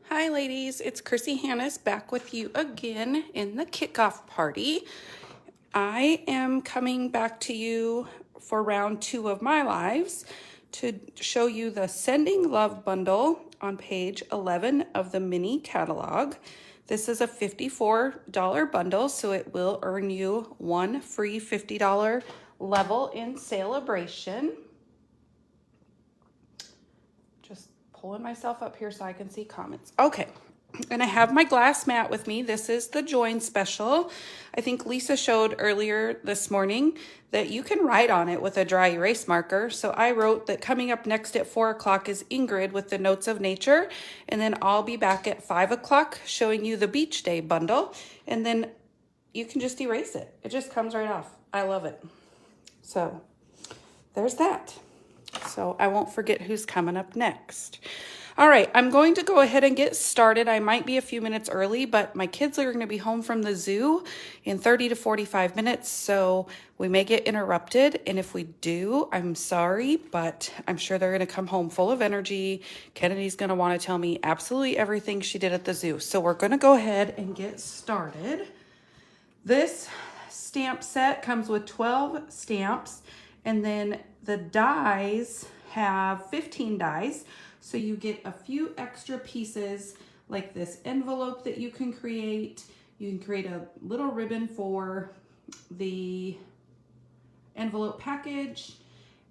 Hi ladies, it's Chrissy Hannes back with you again in the kickoff party. I am coming back to you for round 2 of my lives to show you the Sending Love bundle on page 11 of the mini catalog. This is a $54 bundle, so it will earn you one free $50 level in Celebration. Just pulling myself up here so I can see comments. Okay, and I have my glass mat with me. This is the Join Special. I think Lisa showed earlier this morning that you can write on it with a dry erase marker. So I wrote that coming up next at 4 o'clock is Ingrid with the Notes of Nature. And then I'll be back at 5 o'clock showing you the Beach Day bundle. And then you can just erase it. It just comes right off. I love it. So there's that. So I won't forget who's coming up next. All right, I'm going to go ahead and get started. I might be a few minutes early, but my kids are going to be home from the zoo in 30 to 45 minutes, so we may get interrupted. And if we do, I'm sorry, but I'm sure they're going to come home full of energy. Kennedy's going to want to tell me absolutely everything she did at the zoo. So we're going to go ahead and get started. This stamp set comes with 12 stamps, and then the dies have 15 dies. So you get a few extra pieces like this envelope that you can create. You can create a little ribbon for the envelope package,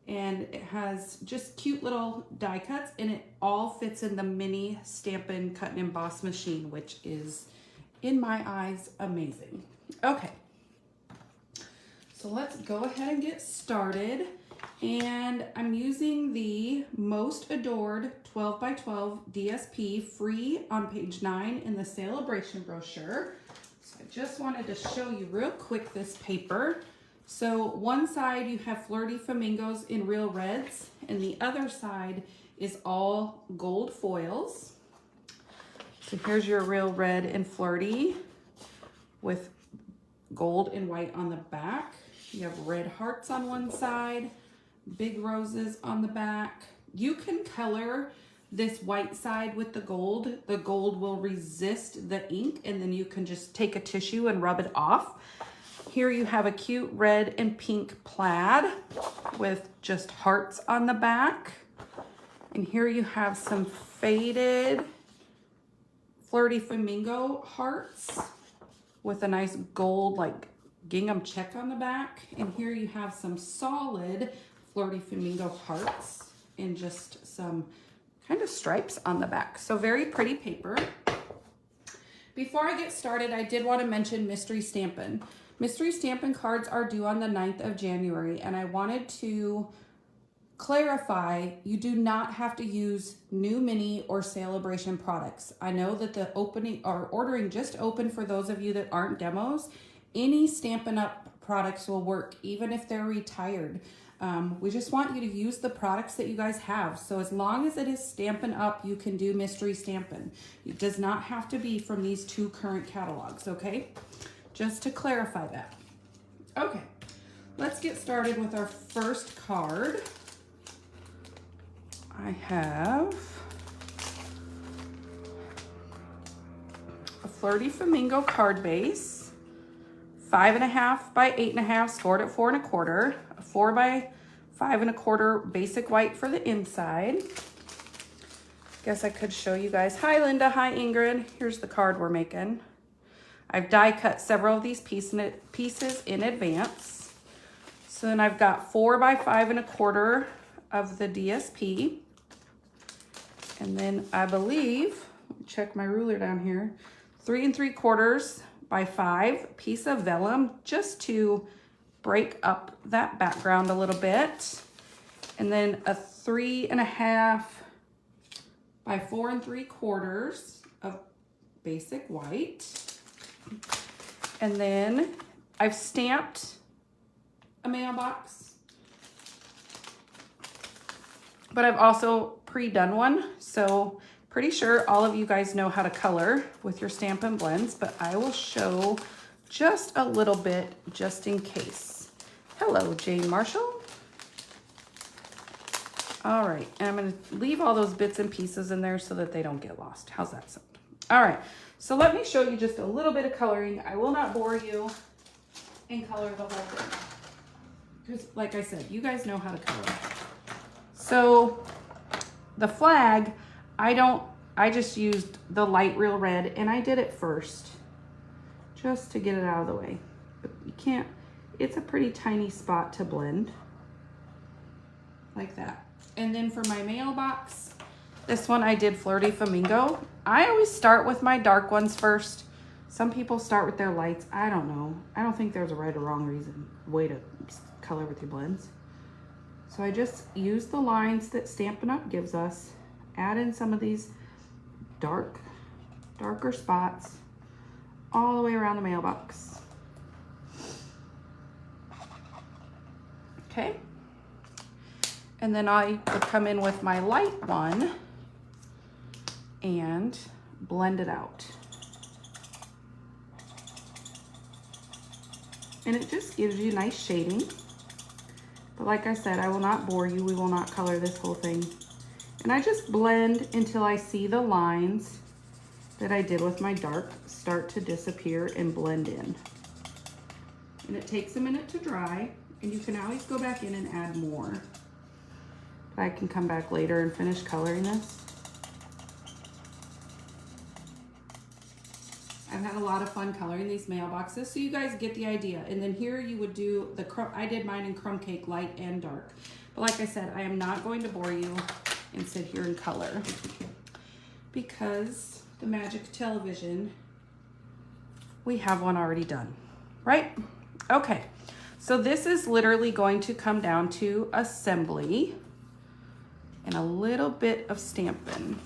and it has just cute little die cuts, and it all fits in the mini Stampin' Cut and Emboss machine, which is, in my eyes, amazing. Okay, so let's go ahead and get started. And I'm using the Most Adored 12 by 12 DSP free on page 9 in the Celebration brochure. So I just wanted to show you real quick this paper. So one side you have Flirty Flamingos in real reds, and the other side is all gold foils. So here's your real red and flirty with gold and white on the back. You have red hearts on one side, big roses on the back. You can color this white side with the gold. The gold will resist the ink, and then you can just take a tissue and rub it off. Here you have a cute red and pink plaid with just hearts on the back. And here you have some faded Flirty Flamingo hearts with a nice gold like gingham check on the back. And here you have some solid Flirty Flamingo hearts and just some kind of stripes on the back. So very pretty paper. Before I get started, I did want to mention Mystery Stampin'. Mystery Stampin' cards are due on the 9th of January, and I wanted to clarify, you do not have to use new mini or Celebration products. I know that the opening or ordering just opened for those of you that aren't demos. Any Stampin' Up products will work, even if they're retired. We just want you to use the products that you guys have. So as long as it is Stampin' Up, you can do Mystery Stampin'. It does not have to be from these 2 current catalogs, okay? Just to clarify that. Okay, let's get started with our first card. I have a Flirty Flamingo card base, 5.5 by 8.5, scored at 4 1/4, a 4 by 5 1/4 basic white for the inside. Guess I could show you guys. Hi Linda, hi Ingrid. Here's the card we're making. I've die cut several of these pieces in advance. So then I've got 4 by 5 1/4 of the DSP. And then I believe, check my ruler down here, 3 3/4 by 5 piece of vellum, just to break up that background a little bit. And then a 3.5 by 4 3/4 of basic white. And then I've stamped a mailbox, but I've also pre-done one. So pretty sure all of you guys know how to color with your Stampin' Blends, but I will show just a little bit just in case. Hello, Jane Marshall. All right, and I'm gonna leave all those bits and pieces in there so that they don't get lost. How's that sound? All right, so let me show you just a little bit of coloring. I will not bore you and color the whole thing. Because like I said, you guys know how to color. So the flag, I just used the light real red and I did it first just to get it out of the way. But you can't, it's a pretty tiny spot to blend like that. And then for my mailbox, this one I did Flirty Flamingo. I always start with my dark ones first. Some people start with their lights. I don't know. I don't think there's a right or wrong way to color with your blends. So I just use the lines that Stampin' Up! Gives us, add in some of these darker spots all the way around the mailbox. Okay. And then I would come in with my light one and blend it out. And it just gives you nice shading. But like I said, I will not bore you. We will not color this whole thing. And I just blend until I see the lines that I did with my dark start to disappear and blend in. And it takes a minute to dry, and you can always go back in and add more. But I can come back later and finish coloring this. I've had a lot of fun coloring these mailboxes, so you guys get the idea. And then here you would do the crumb. I did mine in crumb cake, light and dark. But like I said, I am not going to bore you and sit here and color because the magic television, we have one already done, right? Okay, so this is literally going to come down to assembly and a little bit of Stampin'.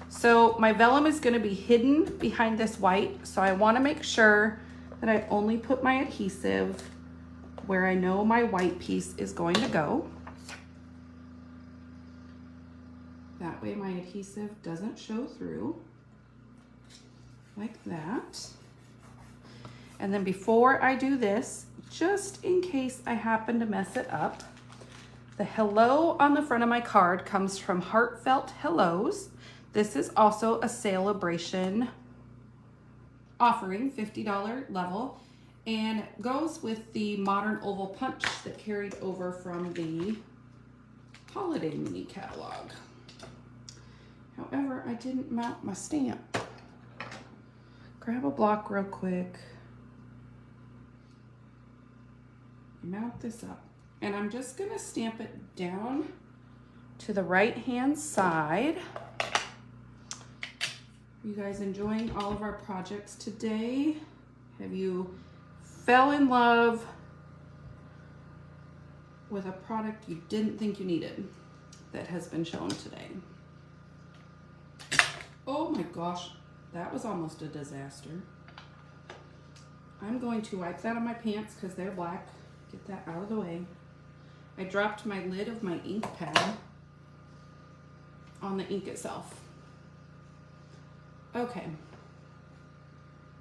So my vellum is going to be hidden behind this white, so I want to make sure that I only put my adhesive where I know my white piece is going to go. That way my adhesive doesn't show through, like that. And then before I do this, just in case I happen to mess it up, the hello on the front of my card comes from Heartfelt Hellos. This is also a celebration offering, $50 level, and goes with the modern oval punch that carried over from the holiday mini catalog. However, I didn't mount my stamp. Grab a block real quick. Mount this up. And I'm just gonna stamp it down to the right-hand side. Are you guys enjoying all of our projects today? Have you fell in love with a product you didn't think you needed that has been shown today? Oh my gosh, that was almost a disaster. I'm going to wipe that on my pants because they're black. Get that out of the way. I dropped my lid of my ink pad on the ink itself. Okay.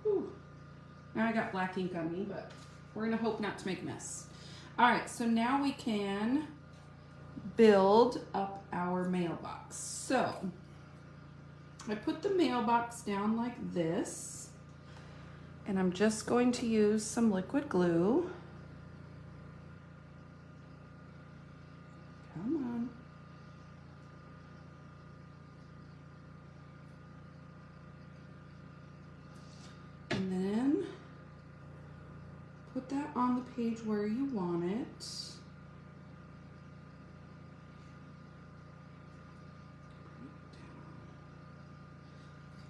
Whew. Now I got black ink on me, but we're gonna hope not to make a mess. All right, so now we can build up our mailbox. So I put the mailbox down like this, and I'm just going to use some liquid glue. Come on. And then put that on the page where you want it.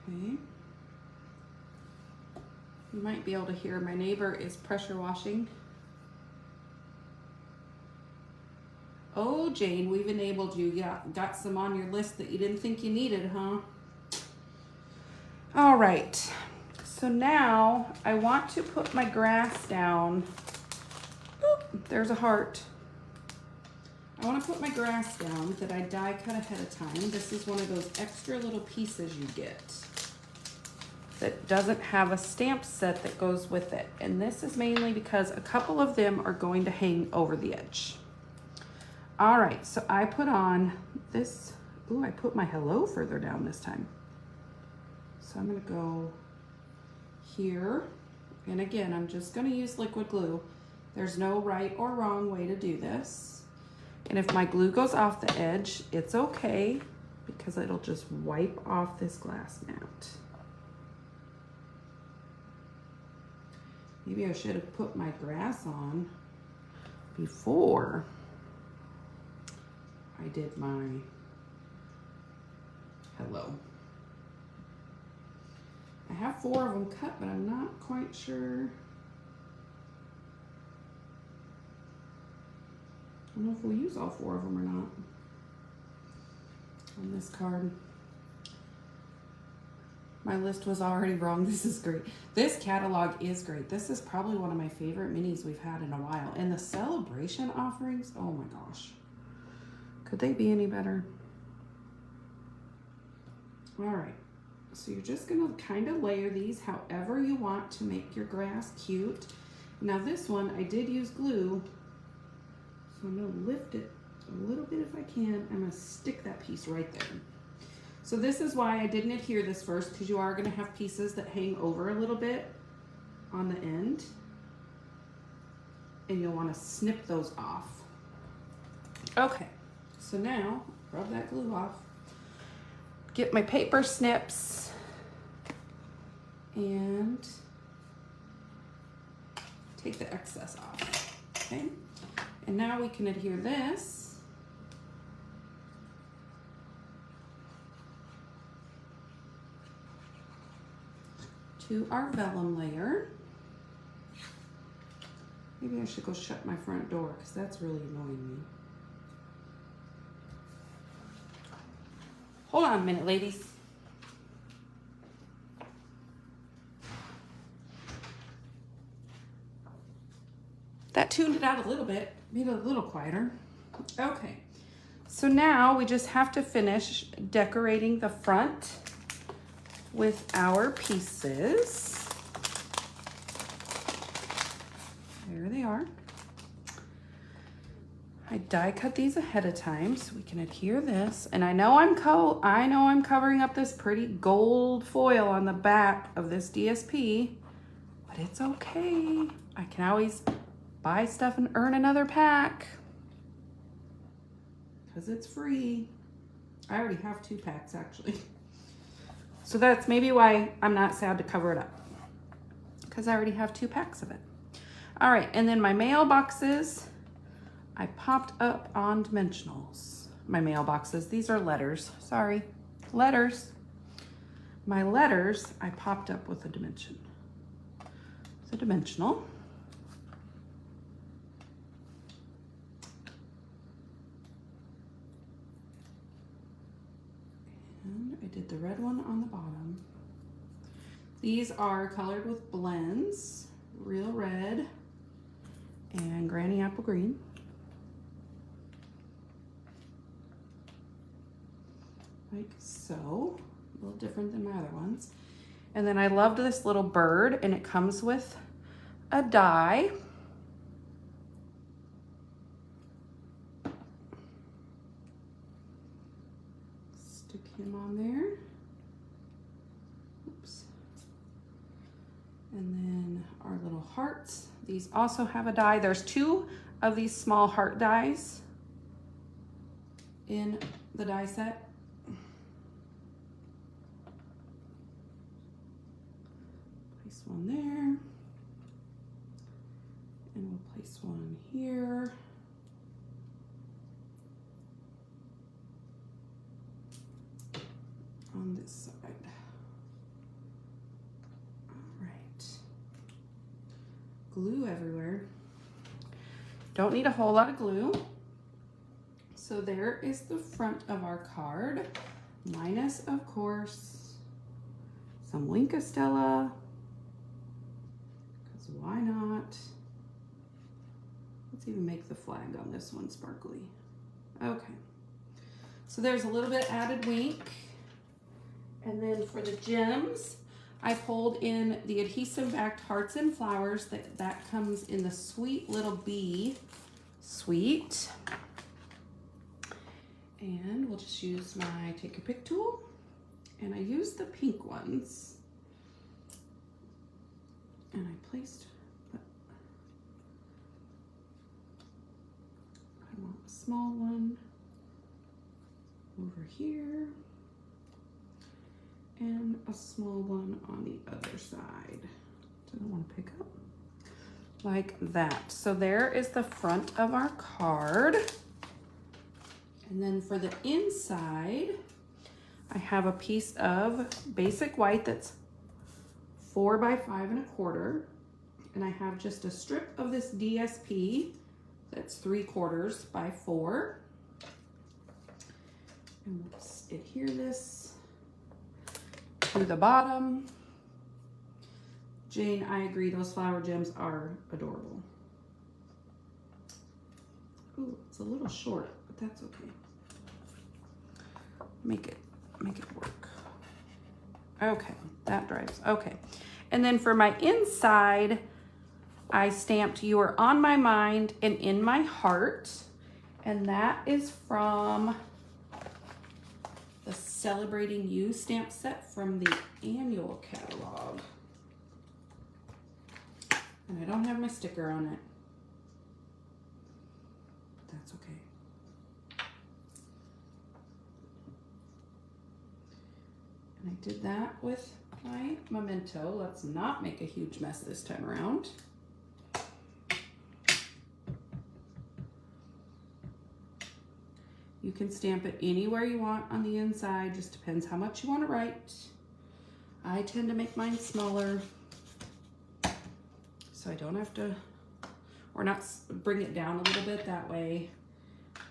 Okay. You might be able to hear my neighbor is pressure washing. Oh, Jane, we've enabled you. Yeah, got some on your list that you didn't think you needed, huh? All right. So now I want to put my grass down. Oop, there's a heart. I want to put my grass down that I die cut ahead of time. This is one of those extra little pieces you get that doesn't have a stamp set that goes with it. And this is mainly because a couple of them are going to hang over the edge. All right, so I put on this, ooh, I put my hello further down this time. So I'm gonna go here. And again, I'm just gonna use liquid glue. There's no right or wrong way to do this. And if my glue goes off the edge, it's okay because it'll just wipe off this glass mat. Maybe I should have put my grass on before I did my hello. I have 4 of them cut, but I'm not quite sure. I don't know if we'll use all 4 of them or not on this card. My list was already wrong. This is great. This catalog is great. This is probably one of my favorite minis we've had in a while. And the celebration offerings, oh my gosh. Could they be any better? All right. So you're just gonna kind of layer these however you want to make your grass cute. Now this one, I did use glue, so I'm gonna lift it a little bit if I can. I'm gonna stick that piece right there. So this is why I didn't adhere this first, because you are gonna have pieces that hang over a little bit on the end, and you'll wanna snip those off. Okay, so now rub that glue off. Get my paper snips and take the excess off, okay? And now we can adhere this to our vellum layer. Maybe I should go shut my front door because that's really annoying me. Hold on a minute, ladies. That tuned it out a little bit, made it a little quieter. Okay, so now we just have to finish decorating the front with our pieces. There they are. I die cut these ahead of time so we can adhere this. And I know I'm covering up this pretty gold foil on the back of this DSP, but it's okay. I can always buy stuff and earn another pack because it's free. I already have 2 packs actually. So that's maybe why I'm not sad to cover it up, because I already have 2 packs of it. All right, and then my mailboxes, I popped up on dimensionals. My mailboxes, these are letters, sorry, letters. My letters, I popped up with a dimension. It's a dimensional. And I did the red one on the bottom. These are colored with blends, Real Red and Granny Apple Green. Like so, a little different than my other ones. And then I loved this little bird, and it comes with a die. Stick him on there. Oops. And then our little hearts. These also have a die. There's 2 of these small heart dies in the die set. Place one there, and we'll place one here. On this side. All right. Glue everywhere. Don't need a whole lot of glue. So there is the front of our card, minus, of course, some Linka Stella, because why not? Let's even make the flag on this one sparkly. Okay, so there's a little bit added wink. And then for the gems, I pulled in the adhesive backed hearts and flowers. That comes in the Sweet Little Bee Sweet. And we'll just use my take your pick tool. And I used the pink ones. And I placed, I want a small one over here. And a small one on the other side. Didn't want to pick up. Like that. So there is the front of our card. And then for the inside, I have a piece of basic white that's 4 by 5 1/4. And I have just a strip of this DSP that's 3/4 by 4. And let's adhere this to the bottom. Jane, I agree, those flower gems are adorable. Ooh, it's a little short, but that's okay. Make it work. Okay, that drives, okay. And then for my inside, I stamped "You Are on My Mind and in My Heart." And that is from the Celebrating You stamp set from the annual catalog. And I don't have my sticker on it. But that's okay. And I did that with my memento. Let's not make a huge mess this time around. You can stamp it anywhere you want on the inside, just depends how much you want to write. I tend to make mine smaller, so I don't have to, or not bring it down a little bit, that way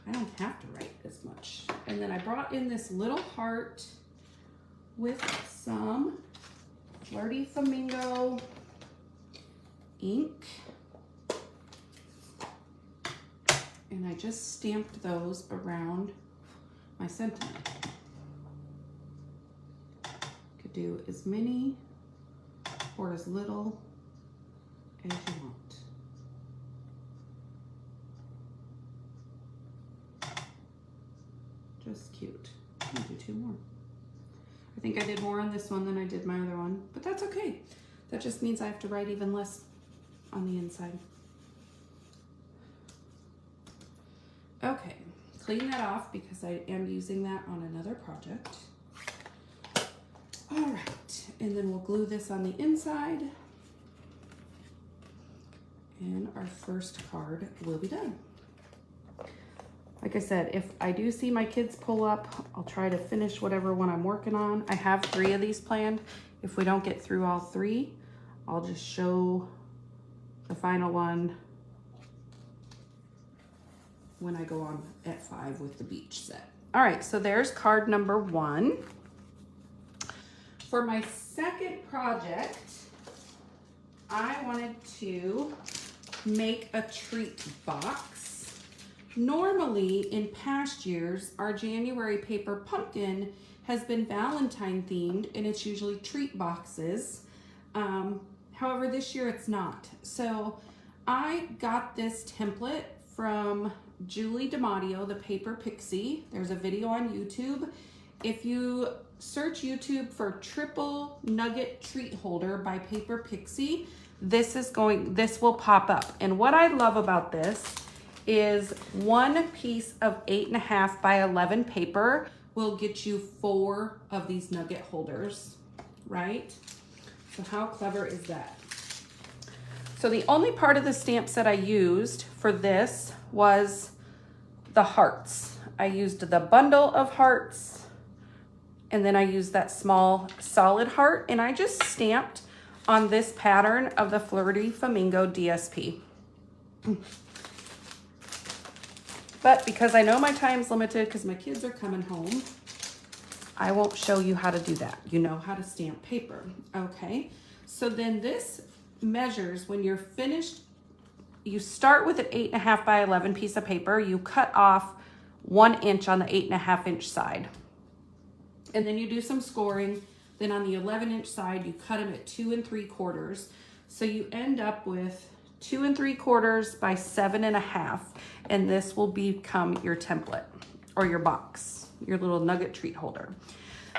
I don't have to write as much. And then I brought in this little heart with some Flirty Flamingo ink. And I just stamped those around my sentiment. Could do as many or as little as you want. Just cute. I'm gonna do 2 more. I think I did more on this one than I did my other one, but that's okay. That just means I have to write even less on the inside. Okay, clean that off because I am using that on another project. All right, and then we'll glue this on the inside. And our first card will be done. Like I said, if I do see my kids pull up, I'll try to finish whatever one I'm working on. I have 3 of these planned. If we don't get through all 3, I'll just show the final one when I go on at 5 with the beach set. All right, so there's card number 1. For my second project, I wanted to make a treat box. Normally, in past years, our January paper pumpkin has been Valentine themed, and it's usually treat boxes. However, this year it's not. So I got this template from Julie DiMatteo, the Paper Pixie. There's a video on YouTube. If you search YouTube for Triple Nugget Treat Holder by Paper Pixie, this will pop up. And what I love about this is 1 piece of 8.5 by 11 paper will get you 4 of these nugget holders, right? So how clever is that? So the only part of the stamp set I used for this was the hearts. I used the bundle of hearts, and then I used that small solid heart, and I just stamped on this pattern of the Flirty Flamingo DSP. But because I know my time's limited because my kids are coming home, I won't show you how to do that. You know how to stamp paper. Okay, so then this measures when you're finished. You start with an 8.5 by 11 piece of paper. You cut off 1 inch on the 8.5 inch side. And then you do some scoring. Then on the 11 inch side, you cut them at 2 3/4. So you end up with 2 3/4 by 7.5. And this will become your template or your box, your little nugget treat holder.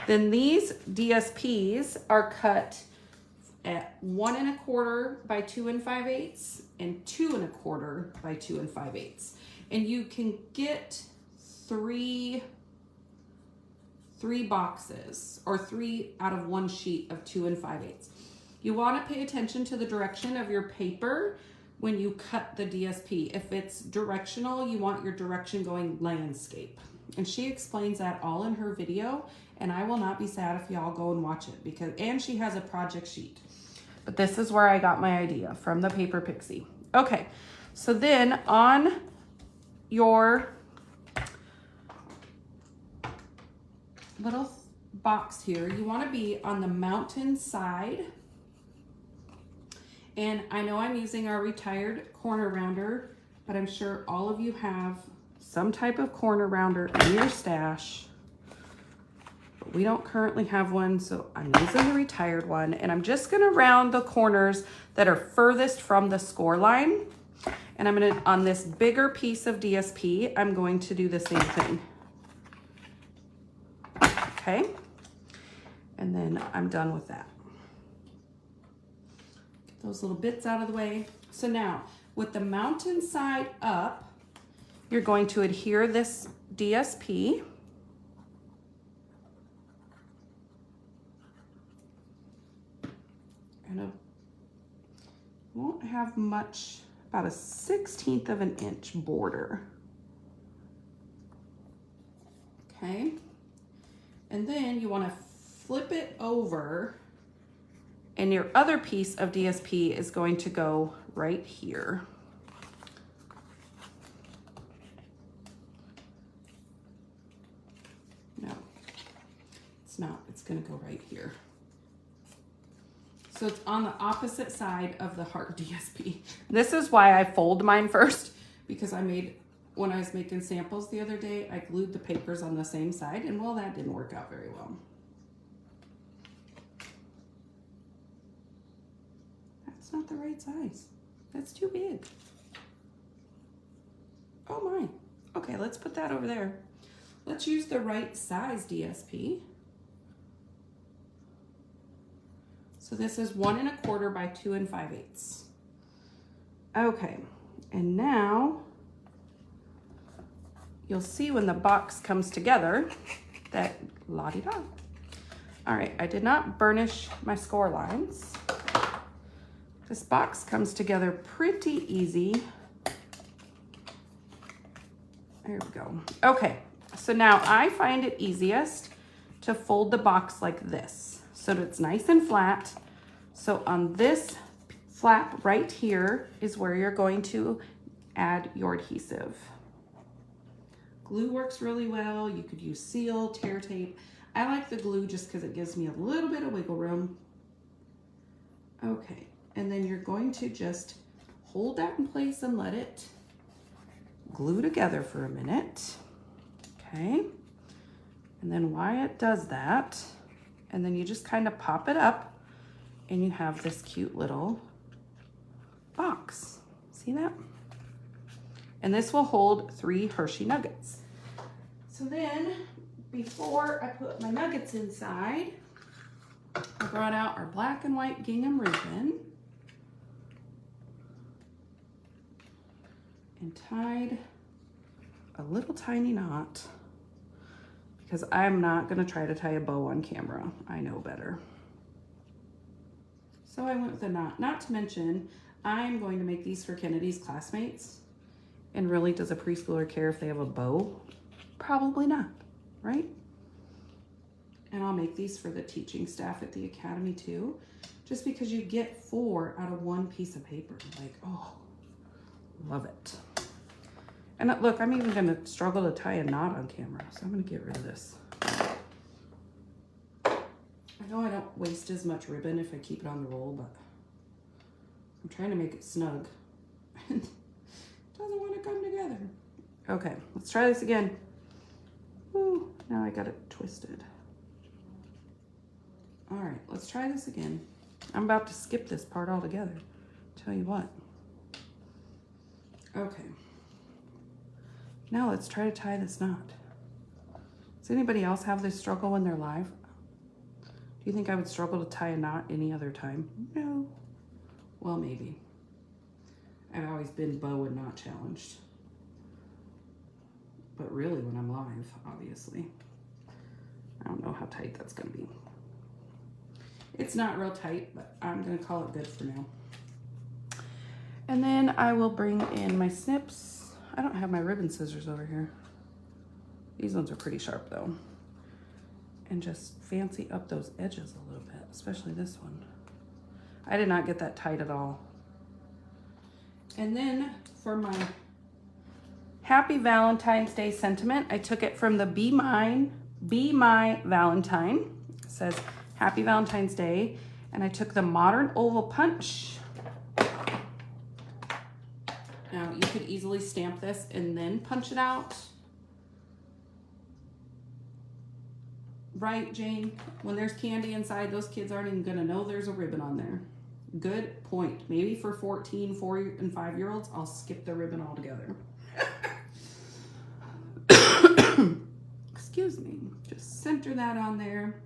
Then these DSPs are cut at 1 1/4 by 2 5/8 and 2 1/4 by 2 5/8. And you can get three boxes, or 3 out of 1 sheet of 2 5/8. You want to pay attention to the direction of your paper when you cut the DSP. If it's directional, you want your direction going landscape. And she explains that all in her video, and I will not be sad if y'all go and watch it, and she has a project sheet. But this is where I got my idea, from the Paper Pixie. Okay, so then on your little box here, you want to be on the mountain side. And I know I'm using our retired corner rounder, but I'm sure all of you have some type of corner rounder in your stash. But we don't currently have one, so I'm using the retired one. And I'm just gonna round the corners that are furthest from the score line. And I'm gonna, on this bigger piece of DSP, I'm going to do the same thing. Okay, and then I'm done with that. Get those little bits out of the way. So now, with the mountain side up, you're going to adhere this DSP. And it won't have much, about 1/16 of an inch border. Okay. And then you want to flip it over, and your other piece of DSP is going to go right here. No, it's not. It's going to go right here. So it's on the opposite side of the heart DSP. This is why I fold mine first, because when I was making samples the other day, I glued the papers on the same side, and well, that didn't work out very well. That's not the right size. That's too big. Oh my. Okay, let's put that over there. Let's use the right size DSP. So this is 1 1/4 by 2 5/8. Okay, and now you'll see when the box comes together that la-di-da. All right, I did not burnish my score lines. This box comes together pretty easy. There we go. Okay, so now I find it easiest to fold the box like this, so that it's nice and flat. So on this flap right here is where you're going to add your adhesive. Glue works really well. You could use seal, tear tape. I like the glue just because it gives me a little bit of wiggle room. Okay, and then you're going to just hold that in place and let it glue together for a minute. Okay, and then while it does that, and then you just kind of pop it up, and you have this cute little box. See that? And this will hold 3 Hershey nuggets. So then, before I put my nuggets inside, I brought out our black and white gingham ribbon and tied a little tiny knot, because I'm not gonna try to tie a bow on camera. I know better. So I went with a knot. Not to mention, I'm going to make these for Kennedy's classmates. And really, does a preschooler care if they have a bow? Probably not, right? And I'll make these for the teaching staff at the academy too, just because you get 4 out of 1 piece of paper. Like, oh, love it. And look, I'm even gonna struggle to tie a knot on camera, so I'm gonna get rid of this. I know I don't waste as much ribbon if I keep it on the roll, but I'm trying to make it snug. It doesn't want to come together. Okay, let's try this again. Woo, now I got it twisted. All right, let's try this again. I'm about to skip this part altogether. Tell you what. Okay. Now let's try to tie this knot. Does anybody else have this struggle when they're live? Do you think I would struggle to tie a knot any other time? No. Well, maybe. I've always been bow and knot challenged. But really when I'm live, obviously. I don't know how tight that's gonna be. It's not real tight, but I'm gonna call it good for now. And then I will bring in my snips. I don't have my ribbon scissors over here. These ones are pretty sharp though. And just fancy up those edges a little bit, especially this one. I did not get that tight at all. And then for my Happy Valentine's Day sentiment, I took it from the Be My Valentine. It says Happy Valentine's Day. And I took the Modern Oval Punch. Now you could easily stamp this and then punch it out. Right, Jane? When there's candy inside, those kids aren't even gonna know there's a ribbon on there. Good point. Maybe for 14, 4, and 5-year-olds, I'll skip the ribbon altogether. Excuse me. Just center that on there.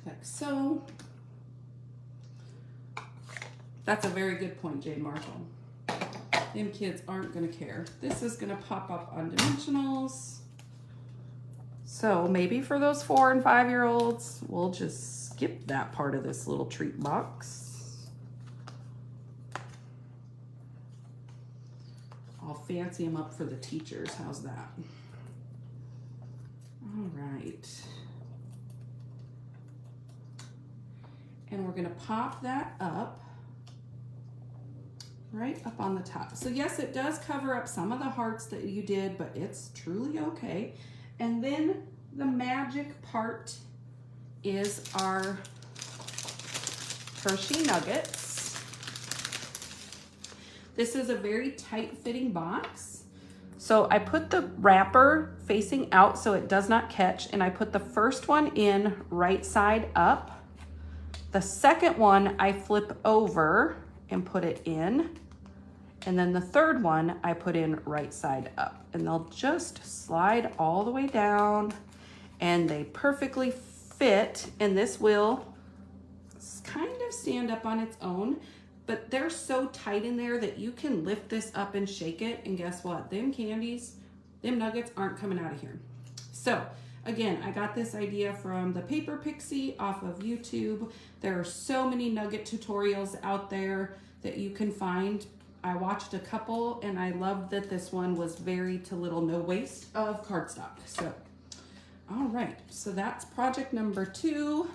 Like so. That's a very good point, Jane Marshall. Them kids aren't gonna care. This is gonna pop up on dimensionals. So maybe for those 4 and 5-year-olds, we'll just skip that part of this little treat box. I'll fancy them up for the teachers. How's that? All right. And we're gonna pop that up right up on the top. So yes, it does cover up some of the hearts that you did, but it's truly okay. And then the magic part is our Hershey Nuggets. This is a very tight fitting box. So I put the wrapper facing out so it does not catch, and I put the first one in right side up. The second one I flip over and put it in. And then the third one I put in right side up, and they'll just slide all the way down and they perfectly fit. And this will kind of stand up on its own, but they're so tight in there that you can lift this up and shake it. And guess what? Them candies, them nuggets aren't coming out of here. So again, I got this idea from the Paper Pixie off of YouTube. There are so many nugget tutorials out there that you can find. I watched a couple and I loved that this one was very to little no waste of cardstock. So, all right, so that's project number 2,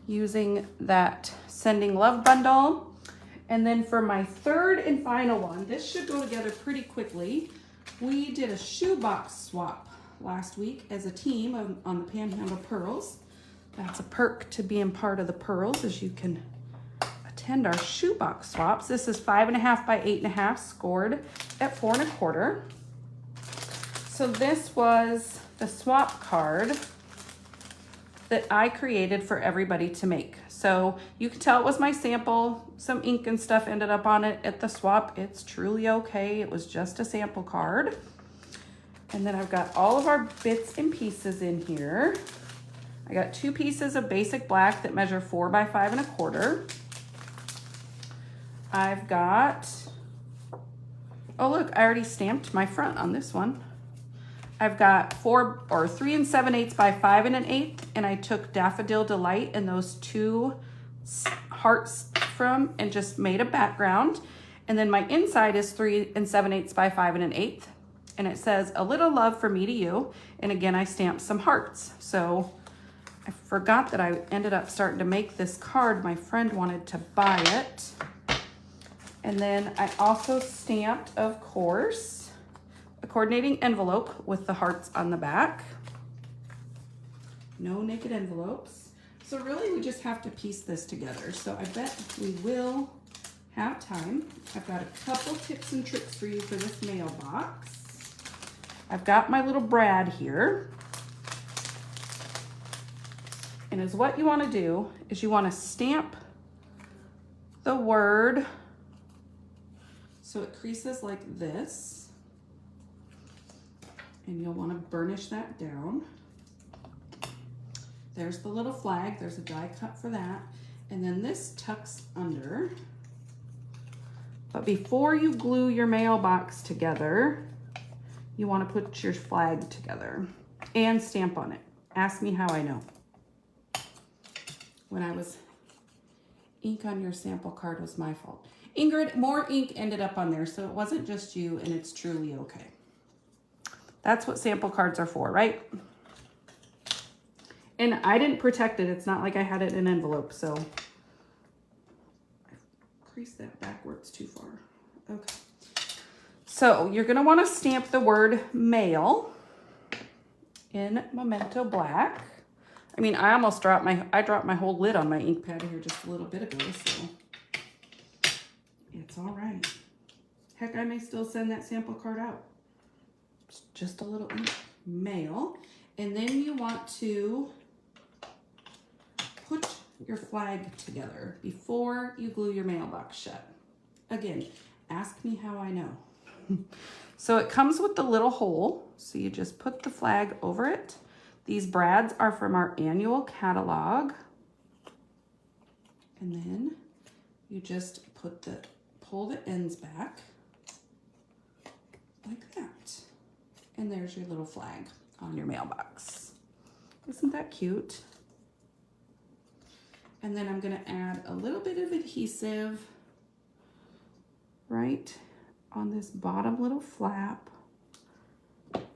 using that Sending Love bundle. And then for my third and final one, this should go together pretty quickly. We did a shoebox swap last week as a team on the Panhandle Pearls. That's a perk to being part of the Pearls, as you can attend our shoebox swaps. This is 5.5 by 8.5, scored at 4 1/4. So this was the swap card that I created for everybody to make. So you can tell it was my sample. Some ink and stuff ended up on it at the swap. It's truly okay. It was just a sample card. And then I've got all of our bits and pieces in here. I got 2 pieces of basic black that measure 4 by 5 1/4. I've got, oh look, I already stamped my front on this one. I've got 3 7/8 by 5 1/8, and I took Daffodil Delight and those 2 hearts from and just made a background. And then my inside is 3 7/8 by 5 1/8, and it says a little love for me to you. And again, I stamped some hearts. So I forgot that I ended up starting to make this card. My friend wanted to buy it. And then I also stamped, of course, a coordinating envelope with the hearts on the back. No naked envelopes. So really we just have to piece this together. So I bet we will have time. I've got a couple tips and tricks for you for this mailbox. I've got my little Brad here. And is what you want to do is you want to stamp the word so it creases like this. and you'll want to burnish that down. There's the little flag. There's a die cut for that. And then this tucks under. But before you glue your mailbox together, you want to put your flag together and stamp on it. Ask me how I know. When I was ink on your sample card was my fault. Ingrid, more ink ended up on there, so it wasn't just you, and it's truly okay. That's what sample cards are for, right? And I didn't protect it. It's not like I had it in an envelope, so I creased that backwards too far. Okay. So you're gonna wanna stamp the word mail in Memento Black. I mean, I almost dropped my whole lid on my ink pad here just a little bit ago, so it's all right. Heck, I may still send that sample card out. It's just a little ink. Mail. And then you want to put your flag together before you glue your mailbox shut. Again, ask me how I know. So it comes with the little hole. So you just put the flag over it. These brads are from our annual catalog. And then you just pull the ends back like that. And there's your little flag on your mailbox. Isn't that cute? And then I'm gonna add a little bit of adhesive right on this bottom little flap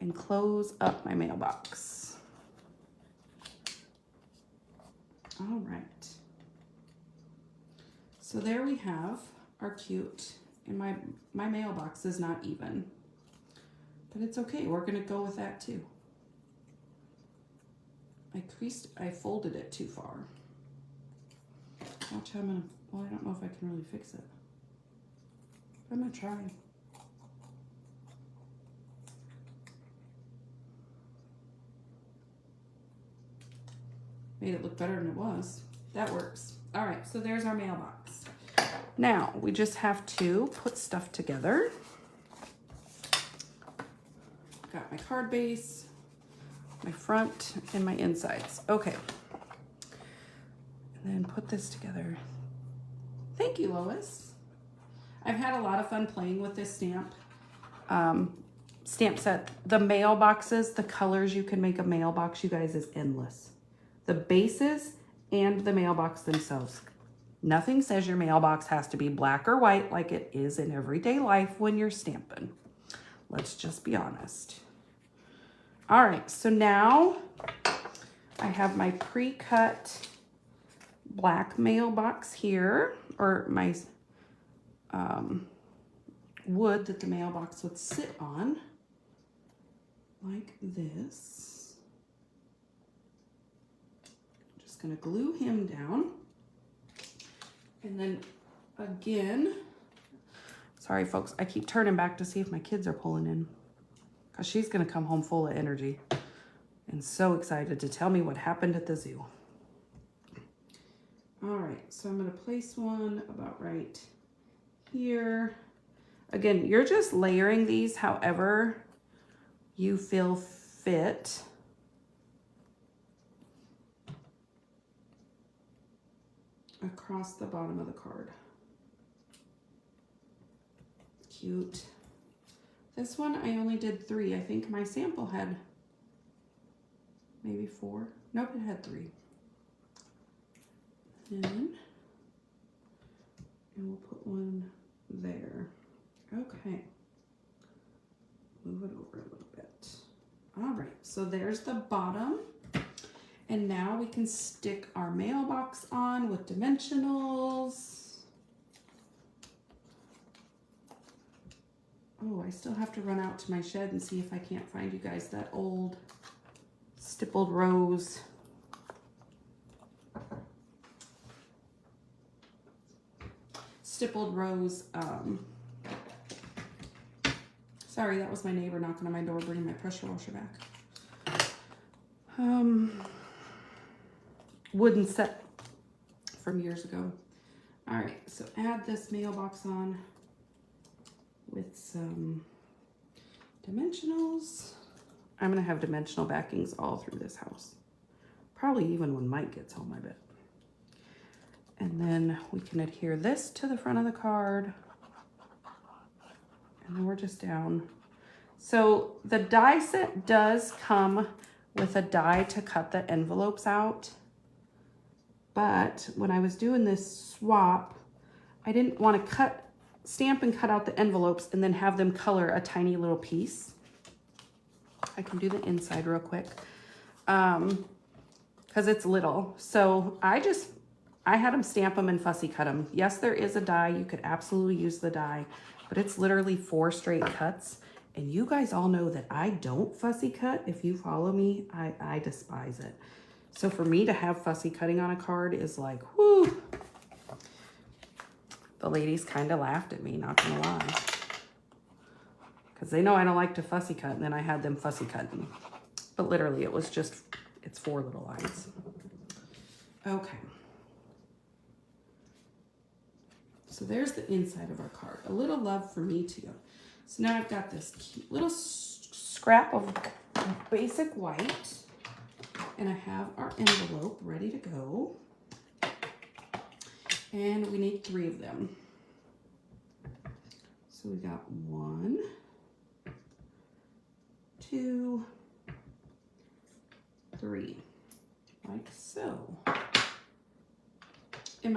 and close up my mailbox. All right. So there we have our cute, and my mailbox is not even, but it's okay. We're gonna go with that too. I folded it too far. Watch how well, I don't know if I can really fix it. I'm gonna try. Made it look better than it was. That works. All right, so there's our mailbox. Now, we just have to put stuff together. Got my card base, my front, and my insides. Okay. And then put this together. Thank you, Lois. I've had a lot of fun playing with this stamp set. The mailboxes, the colors you can make a mailbox, you guys, is endless. The bases and the mailbox themselves. Nothing says your mailbox has to be black or white like it is in everyday life when you're stamping. Let's just be honest. All right, so now I have my pre-cut black mailbox here, or my wood that the mailbox would sit on, like this. Just gonna glue him down. And then again, sorry folks, I keep turning back to see if my kids are pulling in, because she's gonna come home full of energy and so excited to tell me what happened at the zoo. All right, so I'm gonna place one about right here. Again, you're just layering these however you feel fit. Across the bottom of the card. Cute. This one I only did 3. I think my sample had maybe 4. Nope, it had 3. And we'll put one there. Okay. Move it over a little bit. All right, so there's the bottom. And now we can stick our mailbox on with dimensionals. Oh, I still have to run out to my shed and see if I can't find you guys that old stippled rose. Sorry, that was my neighbor knocking on my door, bringing my pressure washer back. Wooden set from years ago. All right, so add this mailbox on with some dimensionals. I'm gonna have dimensional backings all through this house. Probably even when Mike gets home, I bet. And then we can adhere this to the front of the card. And then we're just down. So the die set does come with a die to cut the envelopes out. But when I was doing this swap, I didn't want to stamp and cut out the envelopes and then have them color a tiny little piece. I can do the inside real quick because it's little. So I had them stamp them and fussy cut them. Yes, there is a die. You could absolutely use the die, but it's literally 4 straight cuts. And you guys all know that I don't fussy cut. If you follow me, I despise it. So for me to have fussy cutting on a card is like, whoo. The ladies kind of laughed at me, not gonna lie. Because they know I don't like to fussy cut, and then I had them fussy cutting. But literally, it's 4 little lines. Okay. So there's the inside of our card. A little love for me too. So now I've got this cute little scrap of basic white. And I have our envelope ready to go. And we need 3 of them. So we got 1, 2, 3, like so. And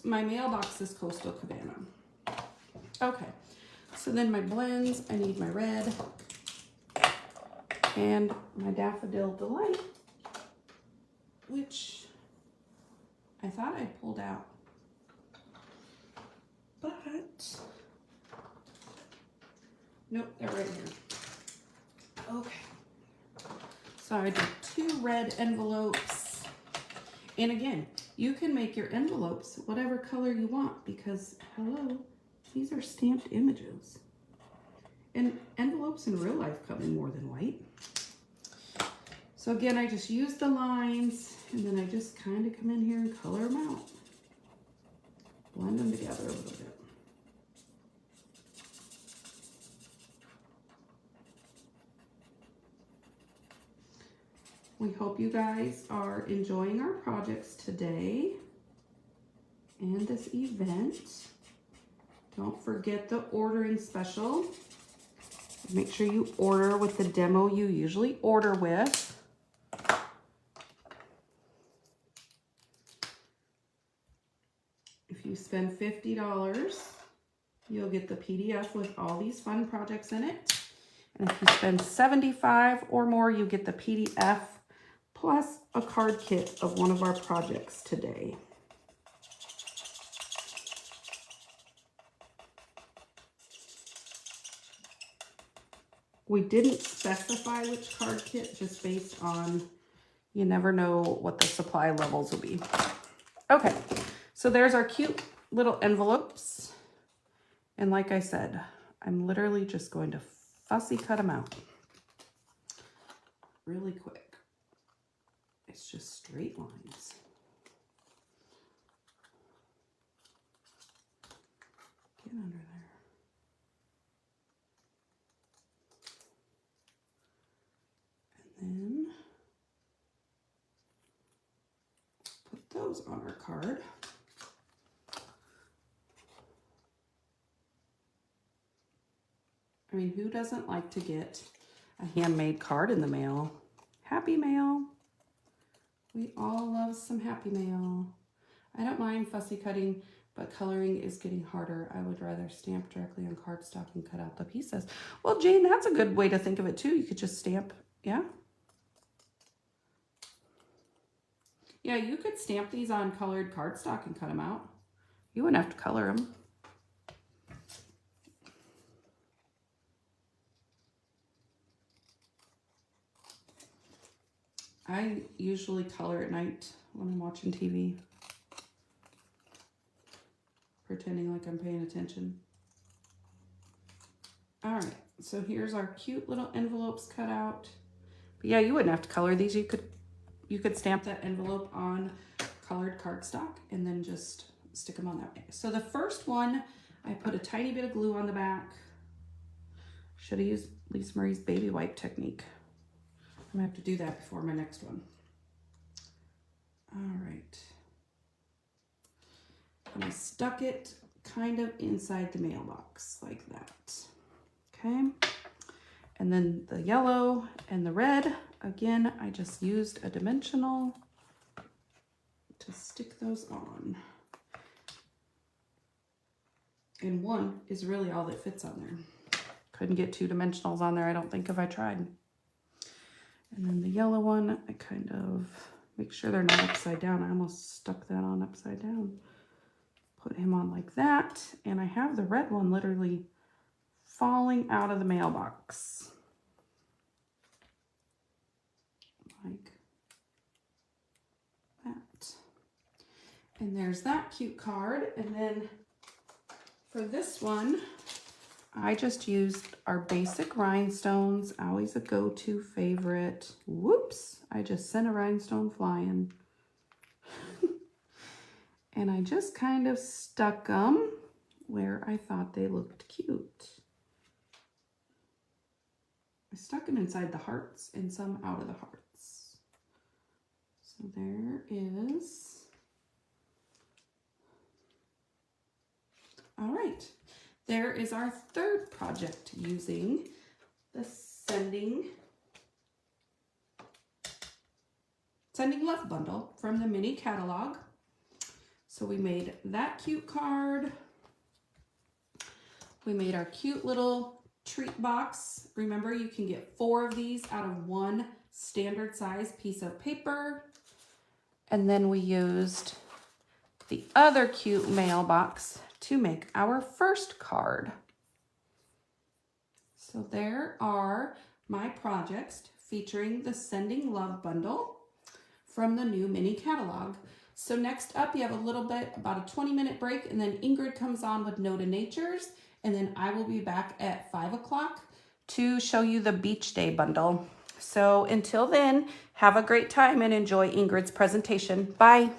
my mailbox is Coastal Cabana. Okay, so then my blends, I need my red and my Daffodil Delight, which I thought I pulled out, but nope, they're right here. Okay, so I did 2 red envelopes, and again, you can make your envelopes whatever color you want because, hello, these are stamped images. And envelopes in real life come in more than white. So again, I just use the lines and then I just kind of come in here and color them out. Blend them together a little bit. We hope you guys are enjoying our projects today and this event. Don't forget the ordering special. Make sure you order with the demo you usually order with. If you spend $50, you'll get the PDF with all these fun projects in it. And if you spend $75 or more, you get the PDF plus a card kit of one of our projects today. We didn't specify which card kit, just based on, you never know what the supply levels will be. Okay, so there's our cute little envelopes. And like I said, I'm literally just going to fussy cut them out really quick. It's just straight lines. Get under there. And then put those on our card. I mean, who doesn't like to get a handmade card in the mail? Happy mail. We all love some happy mail. I don't mind fussy cutting, but coloring is getting harder. I would rather stamp directly on cardstock and cut out the pieces. Well, Jane, that's a good way to think of it too. You could just stamp, yeah? Yeah, you could stamp these on colored cardstock and cut them out. You wouldn't have to color them. I usually color at night when I'm watching TV, pretending like I'm paying attention. All right, so here's our cute little envelopes cut out. But yeah, you wouldn't have to color these. You could stamp that envelope on colored cardstock and then just stick them on that way. So the first one, I put a tiny bit of glue on the back. Should have used Lisa Marie's baby wipe technique. I'm gonna have to do that before my next one. All right. And I stuck it kind of inside the mailbox like that. Okay. And then the yellow and the red, again, I just used a dimensional to stick those on. And one is really all that fits on there. Couldn't get 2 dimensionals on there, I don't think, if I tried. And then the yellow one, I kind of make sure they're not upside down. I almost stuck that on upside down. Put him on like that. And I have the red one literally falling out of the mailbox. Like that. And there's that cute card. And then for this one, I just used our basic rhinestones, always a go-to favorite. Whoops, I just sent a rhinestone flying. And I just kind of stuck them where I thought they looked cute. I stuck them inside the hearts and some out of the hearts. So there is. All right. There is our third project using the Sending Love bundle from the mini catalog. So we made that cute card. We made our cute little treat box. Remember, you can get 4 of these out of 1 standard size piece of paper. And then we used the other cute mailbox to make our first card. So there are my projects featuring the Sending Love bundle from the new mini catalog. So next up, you have a little bit, about a 20-minute break, and then Ingrid comes on with No to Natures, and then I will be back at 5 o'clock to show you the Beach Day bundle. So until then, have a great time and enjoy Ingrid's presentation. Bye.